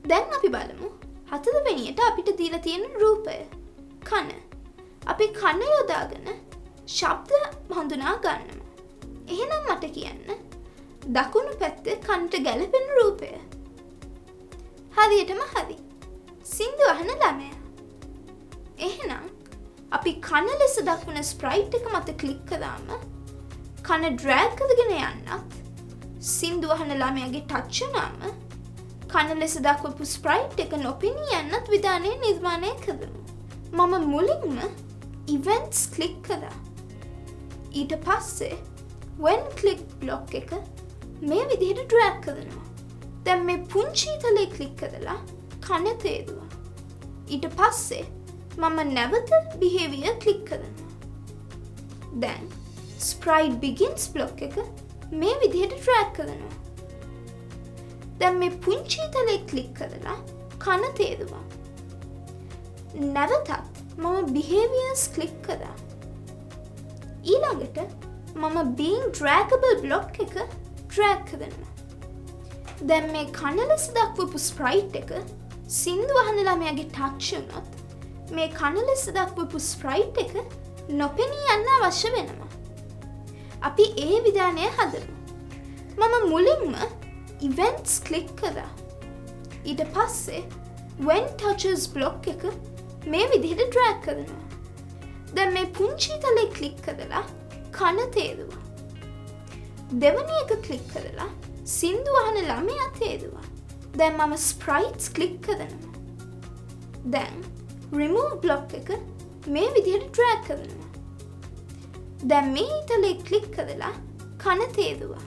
දැන් අපි බලමු හතරවෙනියට අපිට දීලා තියෙන රූපය. කන. අපි කන යොදාගෙන ශබ්ද හඳුනා ගන්නවා. එහෙනම් මට කියන්න දකුණු පැත්තේ කනට ගැලපෙන රූපය. හරියටම හරි. සින්දු අහන ළමයා. එහෙනම් අපි කන ලෙස දක්වන ස්ප්‍රයිට් එක මත ක්ලික් කරාම කන ඩ්‍රැග් කරගෙන යන්නත් සින්දු අහන ළමයාගේ ටච් වුණාම කන ලෙස දක්වපු ස්ප්‍රයිට් එක නොපෙනී යන්නත් විධානය නිර්මාණය කරමු. මම මුලින්ම events ක්ලික් කරා. ඊට පස්සේ when click block එක මේ විදිහට ඩ්‍රැග් කරනවා. දැන් මේ පුංචි තලේ ක්ලික් කරලා කන තේරුවා. ඊට පස්සේ මම නැවත behavior ක්ලික් කරනවා. දැන් sprite begins block එක මේ විදිහට ඩ්‍රැග් කරනවා. දැන් මේ පුංචි තලේ ක්ලික් කරලා කන තේරුවා. නැවතත් මම behaviors ක්ලික් කරා. ඊළඟට මම being draggable block එක ඩ්‍රැග් කරනවා. දැන් මේ කන ලෙස දක්වපු ස්ප්‍රයිට් එක සින්දු අහන ළමයාගේ ටච් වුණොත් මේ කන ලෙස දක්වපු ස්ප්‍රයිට් එක නොපෙනී යන්න අවශ්‍ය වෙනවා. අපි ඒ විධානය හදමු. මම මුලින්ම events ක්ලික් කරා. ඊට පස්සේ when touches block එක මේ විදිහට ඩ්‍රැග් කරනවා. දැන් මේ පුංචි තලේ ක්ලික් කරලා කන තේරුවා. දෙවැනි එක ක්ලික් කරලා සින්දු අහන ළමයා තේරුවා. දැන් මම sprites ක්ලික් කරනවා. දැන් remove block එක මේ විදිහට ඩ්‍රැග් කරනවා. දැන් මේ තලේ ක්ලික් කරලා කන තේරුවා.